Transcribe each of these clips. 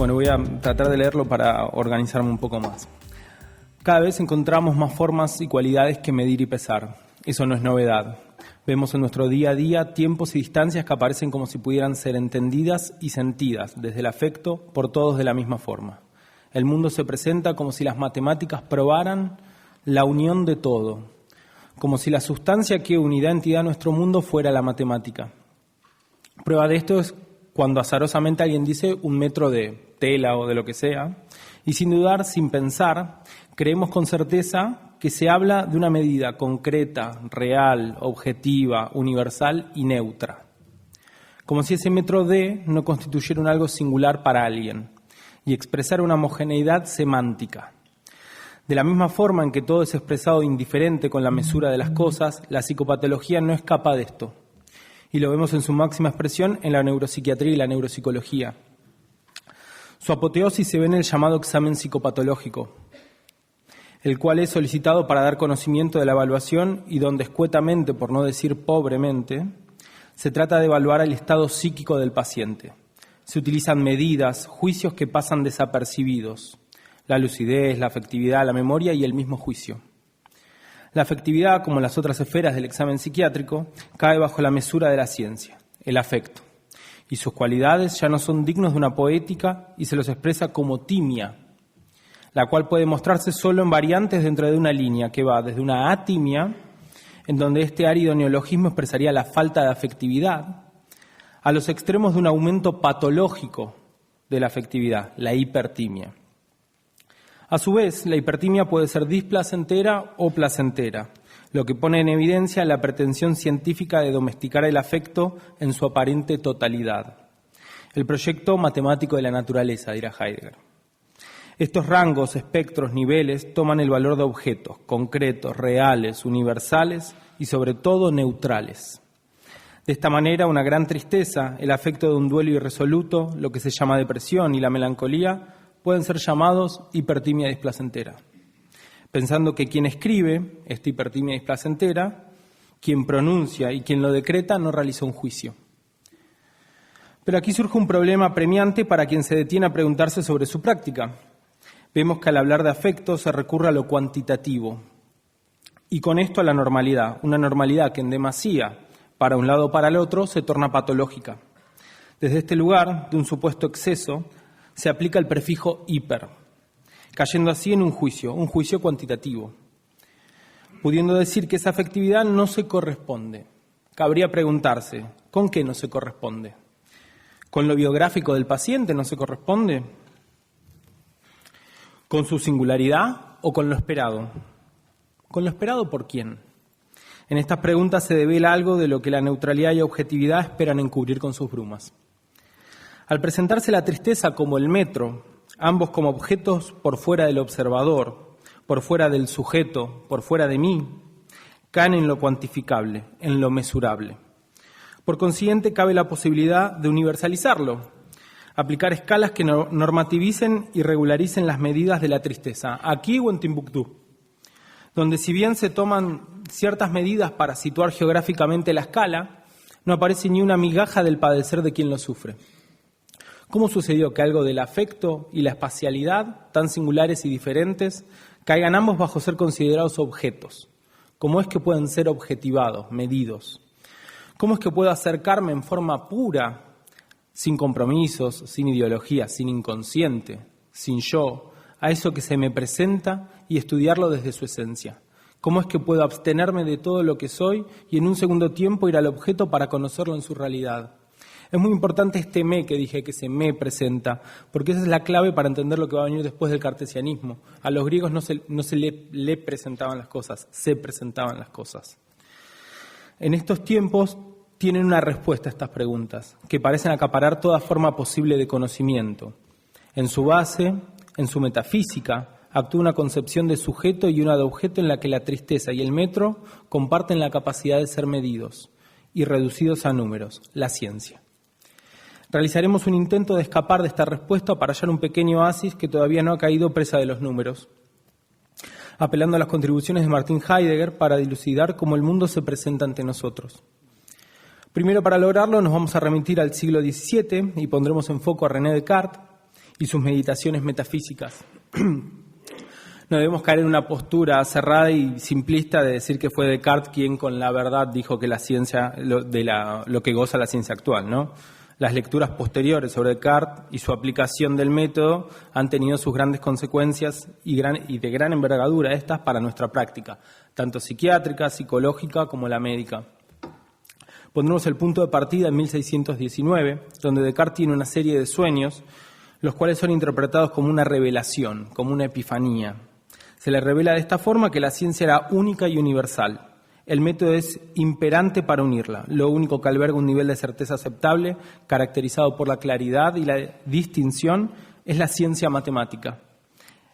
Bueno, voy a tratar de leerlo para organizarme un poco más. Cada vez encontramos más formas y cualidades que medir y pesar. Eso no es novedad. Vemos en nuestro día a día tiempos y distancias que aparecen como si pudieran ser entendidas y sentidas desde el afecto por todos de la misma forma. El mundo se presenta como si las matemáticas probaran la unión de todo, como si la sustancia que une entidad a nuestro mundo fuera la matemática. Prueba de esto es cuando azarosamente alguien dice 1 metro de tela o de lo que sea, y sin dudar, sin pensar, creemos con certeza que se habla de una medida concreta, real, objetiva, universal y neutra. Como si ese metro D no constituyera un algo singular para alguien y expresara una homogeneidad semántica. De la misma forma en que todo es expresado indiferente con la mesura de las cosas, la psicopatología no escapa de esto. Y lo vemos en su máxima expresión en la neuropsiquiatría y la neuropsicología. Su apoteosis se ve en el llamado examen psicopatológico, el cual es solicitado para dar conocimiento de la evaluación y donde escuetamente, por no decir pobremente, se trata de evaluar el estado psíquico del paciente. Se utilizan medidas, juicios que pasan desapercibidos, la lucidez, la afectividad, la memoria y el mismo juicio. La afectividad, como las otras esferas del examen psiquiátrico, cae bajo la mesura de la ciencia, el afecto, y sus cualidades ya no son dignos de una poética y se los expresa como timia, la cual puede mostrarse solo en variantes dentro de una línea que va desde una atimia, en donde este árido neologismo expresaría la falta de afectividad, a los extremos de un aumento patológico de la afectividad, la hipertimia. A su vez, la hipertimia puede ser displacentera o placentera, lo que pone en evidencia la pretensión científica de domesticar el afecto en su aparente totalidad. El proyecto matemático de la naturaleza, dirá Heidegger. Estos rangos, espectros, niveles toman el valor de objetos concretos, reales, universales y sobre todo neutrales. De esta manera, una gran tristeza, el afecto de un duelo irresoluto, lo que se llama depresión y la melancolía, pueden ser llamados hipertimia displacentera, pensando que quien escribe esta hipertimia displacentera, quien pronuncia y quien lo decreta no realiza un juicio. Pero aquí surge un problema apremiante para quien se detiene a preguntarse sobre su práctica. Vemos que al hablar de afecto se recurre a lo cuantitativo y con esto a la normalidad, una normalidad que en demasía, para un lado o para el otro, se torna patológica. Desde este lugar, de un supuesto exceso, se aplica el prefijo hiper, cayendo así en un juicio cuantitativo, pudiendo decir que esa afectividad no se corresponde. Cabría preguntarse, ¿con qué no se corresponde? ¿Con lo biográfico del paciente no se corresponde? ¿Con su singularidad o con lo esperado? ¿Con lo esperado por quién? En estas preguntas se devela algo de lo que la neutralidad y objetividad esperan encubrir con sus brumas. Al presentarse la tristeza como el metro, ambos como objetos por fuera del observador, por fuera del sujeto, por fuera de mí, caen en lo cuantificable, en lo mesurable. Por consiguiente, cabe la posibilidad de universalizarlo, aplicar escalas que normativicen y regularicen las medidas de la tristeza, aquí o en Timbuktu, donde si bien se toman ciertas medidas para situar geográficamente la escala, no aparece ni una migaja del padecer de quien lo sufre. ¿Cómo sucedió que algo del afecto y la espacialidad, tan singulares y diferentes, caigan ambos bajo ser considerados objetos? ¿Cómo es que pueden ser objetivados, medidos? ¿Cómo es que puedo acercarme en forma pura, sin compromisos, sin ideología, sin inconsciente, sin yo, a eso que se me presenta y estudiarlo desde su esencia? ¿Cómo es que puedo abstenerme de todo lo que soy y en un segundo tiempo ir al objeto para conocerlo en su realidad? Es muy importante este me que dije, que se me presenta, porque esa es la clave para entender lo que va a venir después del cartesianismo. A los griegos no se le presentaban las cosas, se presentaban las cosas. En estos tiempos tienen una respuesta a estas preguntas, que parecen acaparar toda forma posible de conocimiento. En su base, en su metafísica, actúa una concepción de sujeto y una de objeto en la que la tristeza y el metro comparten la capacidad de ser medidos y reducidos a números, la ciencia. Realizaremos un intento de escapar de esta respuesta para hallar un pequeño oasis que todavía no ha caído presa de los números, apelando a las contribuciones de Martin Heidegger para dilucidar cómo el mundo se presenta ante nosotros. Primero, para lograrlo, nos vamos a remitir al siglo XVII y pondremos en foco a René Descartes y sus meditaciones metafísicas. No debemos caer en una postura cerrada y simplista de decir que fue Descartes quien con la verdad dijo que la ciencia, lo que goza la ciencia actual, ¿no? Las lecturas posteriores sobre Descartes y su aplicación del método han tenido sus grandes consecuencias y de gran envergadura estas para nuestra práctica, tanto psiquiátrica, psicológica como la médica. Pondremos el punto de partida en 1619, donde Descartes tiene una serie de sueños, los cuales son interpretados como una revelación, como una epifanía. Se le revela de esta forma que la ciencia era única y universal. El método es imperante para unirla, lo único que alberga un nivel de certeza aceptable, caracterizado por la claridad y la distinción, es la ciencia matemática.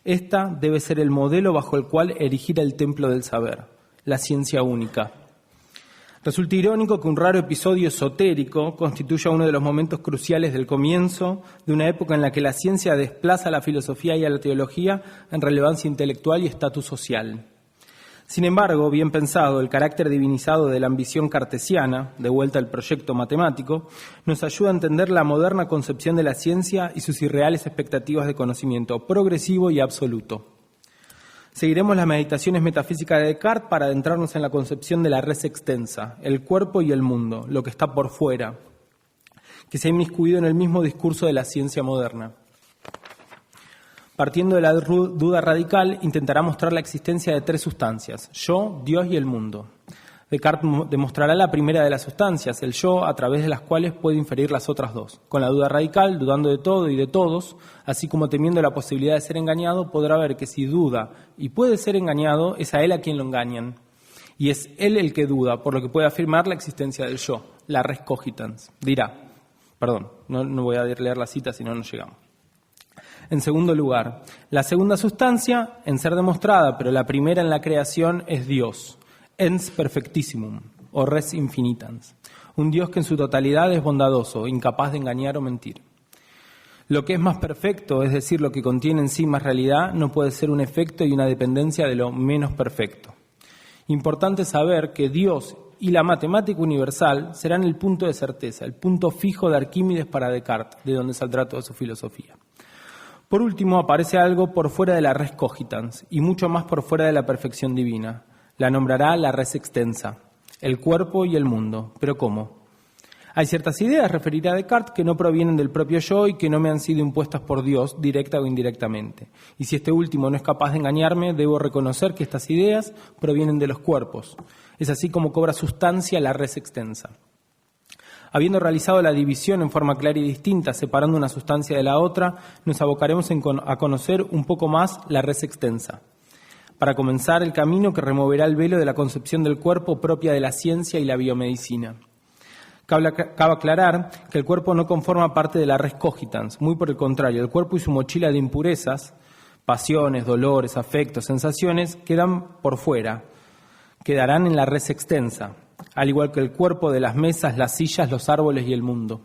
Esta debe ser el modelo bajo el cual erigir el templo del saber, la ciencia única. Resulta irónico que un raro episodio esotérico constituya uno de los momentos cruciales del comienzo de una época en la que la ciencia desplaza a la filosofía y a la teología en relevancia intelectual y estatus social. Sin embargo, bien pensado, el carácter divinizado de la ambición cartesiana, de vuelta al proyecto matemático, nos ayuda a entender la moderna concepción de la ciencia y sus irreales expectativas de conocimiento progresivo y absoluto. Seguiremos las meditaciones metafísicas de Descartes para adentrarnos en la concepción de la res extensa, el cuerpo y el mundo, lo que está por fuera, que se ha inmiscuido en el mismo discurso de la ciencia moderna. Partiendo de la duda radical, intentará mostrar la existencia de tres sustancias: yo, Dios y el mundo. Descartes demostrará la primera de las sustancias, el yo, a través de las cuales puede inferir las otras dos. Con la duda radical, dudando de todo y de todos, así como temiendo la posibilidad de ser engañado, podrá ver que si duda y puede ser engañado, es a él a quien lo engañan. Y es él el que duda, por lo que puede afirmar la existencia del yo, la res cogitans. Dirá, no voy a leer la cita, si no, no llegamos. En segundo lugar, la segunda sustancia en ser demostrada, pero la primera en la creación, es Dios. Ens perfectissimum, o res infinitans, un Dios que en su totalidad es bondadoso, incapaz de engañar o mentir. Lo que es más perfecto, es decir, lo que contiene en sí más realidad, no puede ser un efecto y una dependencia de lo menos perfecto. Importante saber que Dios y la matemática universal serán el punto de certeza, el punto fijo de Arquímedes para Descartes, de donde saldrá toda su filosofía. Por último, aparece algo por fuera de la res cogitans y mucho más por fuera de la perfección divina. La nombrará la res extensa, el cuerpo y el mundo. ¿Pero cómo? Hay ciertas ideas, referirá Descartes, que no provienen del propio yo y que no me han sido impuestas por Dios, directa o indirectamente. Y si este último no es capaz de engañarme, debo reconocer que estas ideas provienen de los cuerpos. Es así como cobra sustancia la res extensa. Habiendo realizado la división en forma clara y distinta, separando una sustancia de la otra, nos abocaremos a conocer un poco más la res extensa, para comenzar el camino que removerá el velo de la concepción del cuerpo propia de la ciencia y la biomedicina. Cabe aclarar que el cuerpo no conforma parte de la res cogitans, muy por el contrario, el cuerpo y su mochila de impurezas, pasiones, dolores, afectos, sensaciones, quedan por fuera, quedarán en la res extensa, al igual que el cuerpo de las mesas, las sillas, los árboles y el mundo.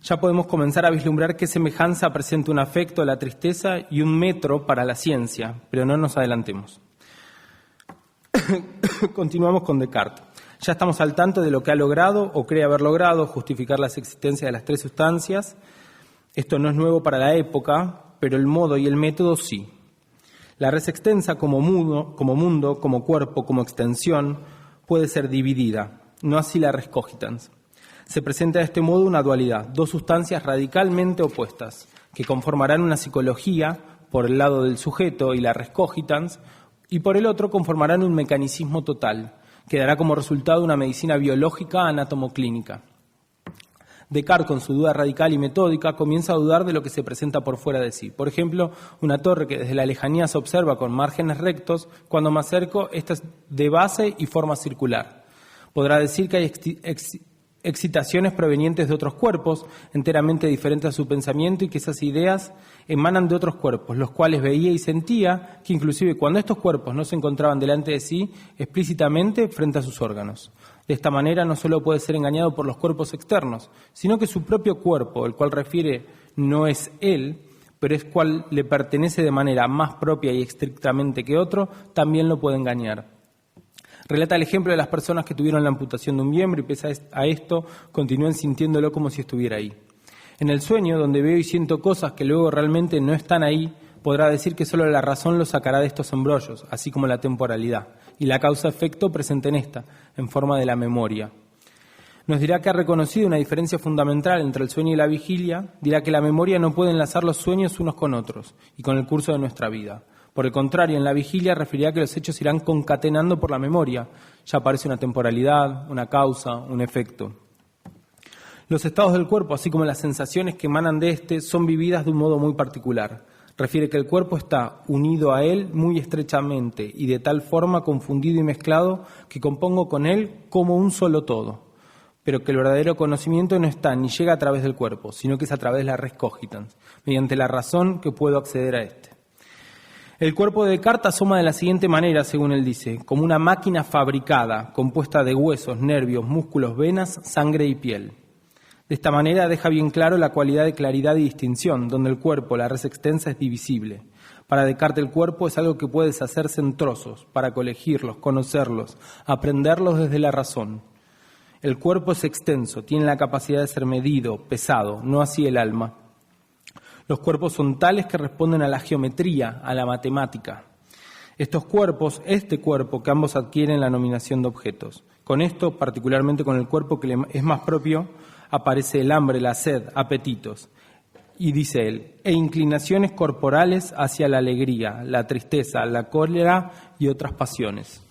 Ya podemos comenzar a vislumbrar qué semejanza presenta un afecto, la tristeza y un metro para la ciencia, pero no nos adelantemos. Continuamos con Descartes. Ya estamos al tanto de lo que ha logrado o cree haber logrado justificar las existencias de las tres sustancias. Esto no es nuevo para la época, pero el modo y el método sí. La res extensa como mundo, como cuerpo, como extensión, puede ser dividida, no así la res cogitans. Se presenta de este modo una dualidad, dos sustancias radicalmente opuestas, que conformarán una psicología por el lado del sujeto y la res cogitans, y por el otro conformarán un mecanicismo total, que dará como resultado una medicina biológica anátomo-clínica. Descartes, con su duda radical y metódica, comienza a dudar de lo que se presenta por fuera de sí. Por ejemplo, una torre que desde la lejanía se observa con márgenes rectos, cuando me acerco, esta es de base y forma circular. Podrá decir que hay excitaciones provenientes de otros cuerpos, enteramente diferentes a su pensamiento, y que esas ideas emanan de otros cuerpos, los cuales veía y sentía, que inclusive cuando estos cuerpos no se encontraban delante de sí, explícitamente frente a sus órganos. De esta manera no solo puede ser engañado por los cuerpos externos, sino que su propio cuerpo, el cual refiere, no es él, pero es cual le pertenece de manera más propia y estrictamente que otro, también lo puede engañar. Relata el ejemplo de las personas que tuvieron la amputación de un miembro y pese a esto continúan sintiéndolo como si estuviera ahí. En el sueño, donde veo y siento cosas que luego realmente no están ahí, podrá decir que solo la razón lo sacará de estos embrollos, así como la temporalidad, y la causa-efecto presente en esta, en forma de la memoria. Nos dirá que ha reconocido una diferencia fundamental entre el sueño y la vigilia, dirá que la memoria no puede enlazar los sueños unos con otros y con el curso de nuestra vida. Por el contrario, en la vigilia referirá que los hechos irán concatenando por la memoria, ya aparece una temporalidad, una causa, un efecto. Los estados del cuerpo, así como las sensaciones que emanan de éste, son vividas de un modo muy particular. Refiere que el cuerpo está unido a él muy estrechamente y de tal forma confundido y mezclado que compongo con él como un solo todo. Pero que el verdadero conocimiento no está ni llega a través del cuerpo, sino que es a través de la res cogitans, mediante la razón que puedo acceder a éste. El cuerpo de Descartes asoma de la siguiente manera, según él dice, como una máquina fabricada, compuesta de huesos, nervios, músculos, venas, sangre y piel. De esta manera deja bien claro la cualidad de claridad y distinción, donde el cuerpo, la res extensa, es divisible. Para Descartes el cuerpo es algo que puede deshacerse en trozos, para colegirlos, conocerlos, aprenderlos desde la razón. El cuerpo es extenso, tiene la capacidad de ser medido, pesado, no así el alma. Los cuerpos son tales que responden a la geometría, a la matemática. Estos cuerpos, este cuerpo que ambos adquieren la nominación de objetos. Con esto, particularmente con el cuerpo que le es más propio, aparece el hambre, la sed, apetitos. Y dice él, e inclinaciones corporales hacia la alegría, la tristeza, la cólera y otras pasiones.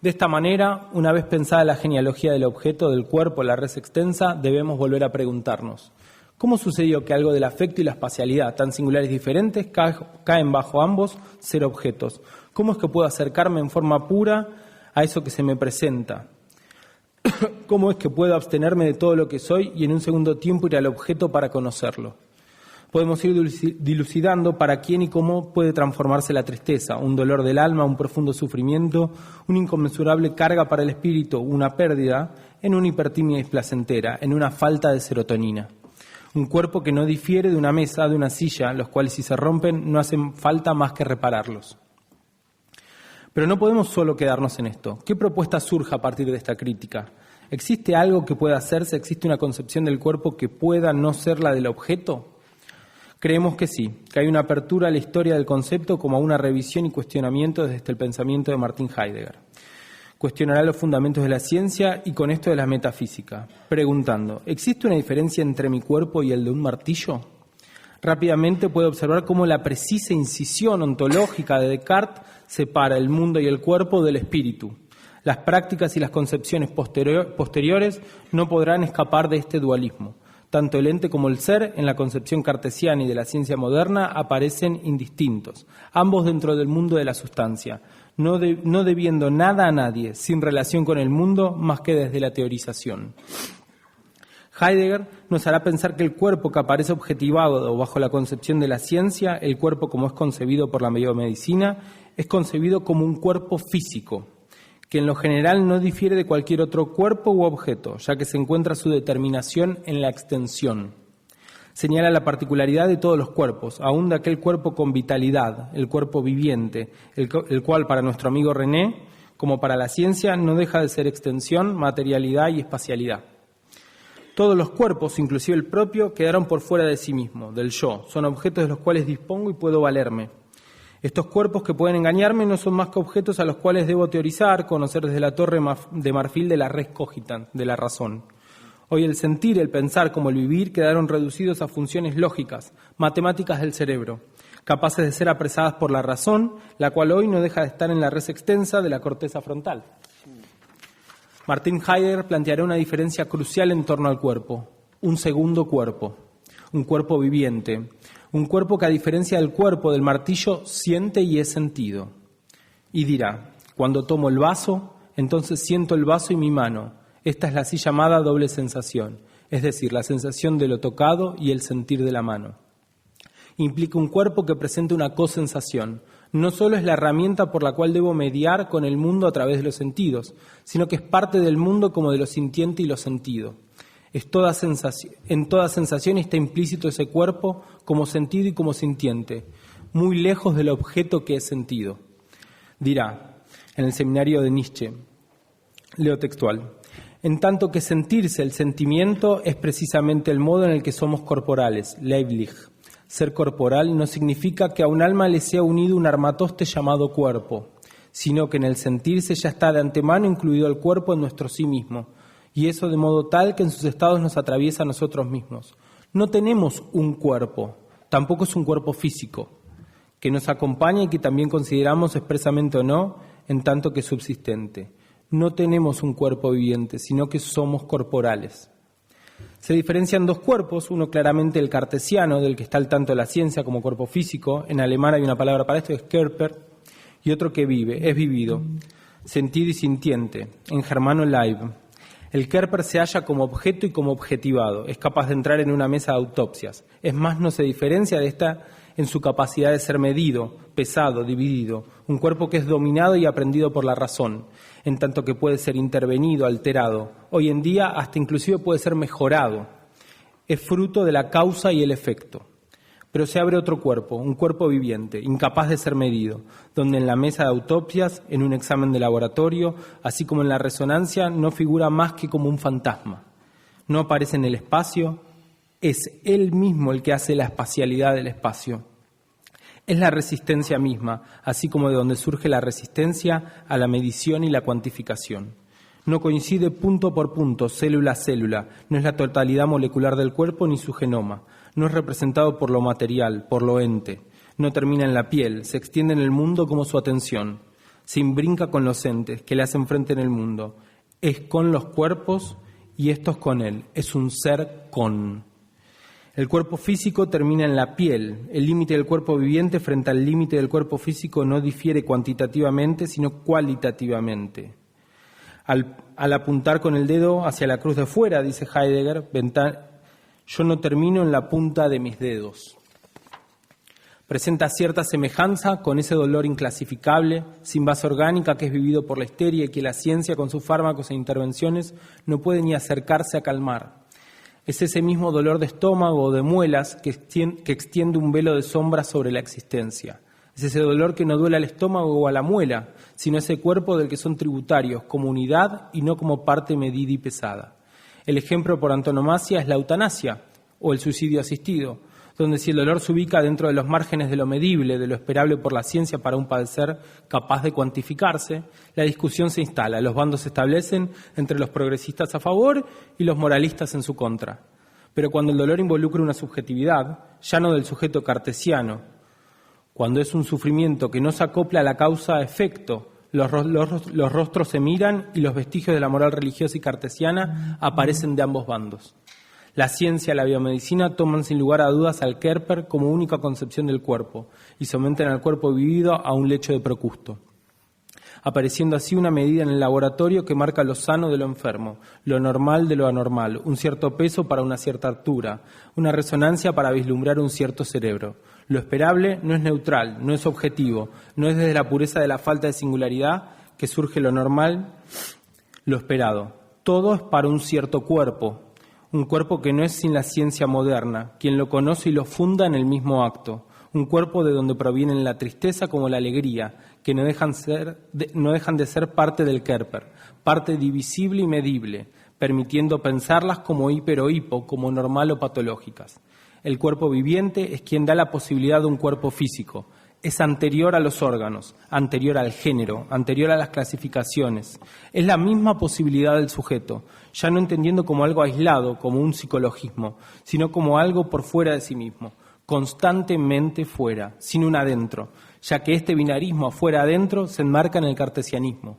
De esta manera, una vez pensada la genealogía del objeto, del cuerpo, la res extensa, debemos volver a preguntarnos, ¿cómo sucedió que algo del afecto y la espacialidad, tan singulares y diferentes, caen bajo ambos ser objetos? ¿Cómo es que puedo acercarme en forma pura a eso que se me presenta? ¿Cómo es que puedo abstenerme de todo lo que soy y en un segundo tiempo ir al objeto para conocerlo? Podemos ir dilucidando para quién y cómo puede transformarse la tristeza, un dolor del alma, un profundo sufrimiento, una inconmensurable carga para el espíritu, una pérdida, en una hipertimia displacentera, en una falta de serotonina. Un cuerpo que no difiere de una mesa, de una silla, los cuales si se rompen no hacen falta más que repararlos. Pero no podemos solo quedarnos en esto. ¿Qué propuesta surge a partir de esta crítica? ¿Existe algo que pueda hacerse? ¿Existe una concepción del cuerpo que pueda no ser la del objeto? Creemos que sí, que hay una apertura a la historia del concepto como a una revisión y cuestionamiento desde el pensamiento de Martin Heidegger. Cuestionará los fundamentos de la ciencia y con esto de la metafísica, preguntando, ¿existe una diferencia entre mi cuerpo y el de un martillo? Rápidamente puede observar cómo la precisa incisión ontológica de Descartes separa el mundo y el cuerpo del espíritu. Las prácticas y las concepciones posteriores no podrán escapar de este dualismo. Tanto el ente como el ser, en la concepción cartesiana y de la ciencia moderna, aparecen indistintos, ambos dentro del mundo de la sustancia, no debiendo nada a nadie, sin relación con el mundo, más que desde la teorización. Heidegger nos hará pensar que el cuerpo que aparece objetivado bajo la concepción de la ciencia, el cuerpo como es concebido por la biomedicina, es concebido como un cuerpo físico, que en lo general no difiere de cualquier otro cuerpo u objeto, ya que se encuentra su determinación en la extensión. Señala la particularidad de todos los cuerpos, aún de aquel cuerpo con vitalidad, el cuerpo viviente, el cual para nuestro amigo René, como para la ciencia, no deja de ser extensión, materialidad y espacialidad. Todos los cuerpos, inclusive el propio, quedaron por fuera de sí mismo, del yo. Son objetos de los cuales dispongo y puedo valerme. Estos cuerpos que pueden engañarme no son más que objetos a los cuales debo teorizar, conocer desde la torre de marfil de la res cogitans, de la razón. Hoy el sentir, el pensar como el vivir quedaron reducidos a funciones lógicas, matemáticas del cerebro, capaces de ser apresadas por la razón, la cual hoy no deja de estar en la res extensa de la corteza frontal. Martin Heidegger planteará una diferencia crucial en torno al cuerpo, un segundo cuerpo, un cuerpo viviente, un cuerpo que a diferencia del cuerpo del martillo siente y es sentido. Y dirá, cuando tomo el vaso, entonces siento el vaso y mi mano. Esta es la así llamada doble sensación, es decir, la sensación de lo tocado y el sentir de la mano. Implica un cuerpo que presenta una cosensación. No solo es la herramienta por la cual debo mediar con el mundo a través de los sentidos, sino que es parte del mundo como de lo sintiente y lo sentido. En toda sensación está implícito ese cuerpo como sentido y como sintiente, muy lejos del objeto que es sentido. Dirá, en el seminario de Nietzsche, leo textual, en tanto que sentirse, el sentimiento, es precisamente el modo en el que somos corporales, leiblich. Ser corporal no significa que a un alma le sea unido un armatoste llamado cuerpo, sino que en el sentirse ya está de antemano incluido el cuerpo en nuestro sí mismo, y eso de modo tal que en sus estados nos atraviesa a nosotros mismos. No tenemos un cuerpo, tampoco es un cuerpo físico, que nos acompaña y que también consideramos expresamente o no, en tanto que subsistente. No tenemos un cuerpo viviente, sino que somos corporales. Se diferencian dos cuerpos, uno claramente el cartesiano, del que está al tanto de la ciencia como cuerpo físico, en alemán hay una palabra para esto, es Körper, y otro que vive, es vivido, sentido y sintiente, en germano Leib. El Körper se halla como objeto y como objetivado, es capaz de entrar en una mesa de autopsias. Es más, no se diferencia de esta en su capacidad de ser medido, pesado, dividido, un cuerpo que es dominado y aprendido por la razón, en tanto que puede ser intervenido, alterado. Hoy en día hasta inclusive puede ser mejorado. Es fruto de la causa y el efecto. Pero se abre otro cuerpo, un cuerpo viviente, incapaz de ser medido, donde en la mesa de autopsias, en un examen de laboratorio, así como en la resonancia, no figura más que como un fantasma. No aparece en el espacio, es él mismo el que hace la espacialidad del espacio. Es la resistencia misma, así como de donde surge la resistencia a la medición y la cuantificación. No coincide punto por punto, célula a célula, no es la totalidad molecular del cuerpo ni su genoma, no es representado por lo material, por lo ente, no termina en la piel, se extiende en el mundo como su atención, se imbrinca con los entes que le hacen frente en el mundo, es con los cuerpos y estos con él, es un ser con. El cuerpo físico termina en la piel. El límite del cuerpo viviente frente al límite del cuerpo físico no difiere cuantitativamente, sino cualitativamente. Al apuntar con el dedo hacia la cruz de fuera, dice Heidegger, yo no termino en la punta de mis dedos. Presenta cierta semejanza con ese dolor inclasificable, sin base orgánica, que es vivido por la histeria y que la ciencia, con sus fármacos e intervenciones, no puede ni acercarse a calmar. Es ese mismo dolor de estómago o de muelas que extiende un velo de sombra sobre la existencia. Es ese dolor que no duele al estómago o a la muela, sino ese cuerpo del que son tributarios, como unidad y no como parte medida y pesada. El ejemplo por antonomasia es la eutanasia o el suicidio asistido, donde si el dolor se ubica dentro de los márgenes de lo medible, de lo esperable por la ciencia para un padecer capaz de cuantificarse, la discusión se instala, los bandos se establecen entre los progresistas a favor y los moralistas en su contra. Pero cuando el dolor involucra una subjetividad, ya no del sujeto cartesiano, cuando es un sufrimiento que no se acopla a la causa-efecto, los rostros se miran y los vestigios de la moral religiosa y cartesiana aparecen de ambos bandos. La ciencia y la biomedicina toman sin lugar a dudas al Körper como única concepción del cuerpo y someten al cuerpo vivido a un lecho de Procusto, apareciendo así una medida en el laboratorio que marca lo sano de lo enfermo, lo normal de lo anormal, un cierto peso para una cierta altura, una resonancia para vislumbrar un cierto cerebro. Lo esperable no es neutral, no es objetivo, no es desde la pureza de la falta de singularidad que surge lo normal, lo esperado. Todo es para un cierto cuerpo. Un cuerpo que no es sin la ciencia moderna, quien lo conoce y lo funda en el mismo acto. Un cuerpo de donde provienen la tristeza como la alegría, que no dejan de ser parte del Körper, parte divisible y medible, permitiendo pensarlas como hiper o hipo, como normal o patológicas. El cuerpo viviente es quien da la posibilidad de un cuerpo físico. Es anterior a los órganos, anterior al género, anterior a las clasificaciones. Es la misma posibilidad del sujeto, ya no entendiendo como algo aislado, como un psicologismo, sino como algo por fuera de sí mismo, constantemente fuera, sin un adentro, ya que este binarismo afuera-adentro se enmarca en el cartesianismo.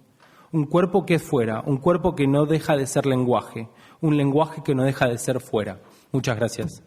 Un cuerpo que es fuera, un cuerpo que no deja de ser lenguaje, un lenguaje que no deja de ser fuera. Muchas gracias.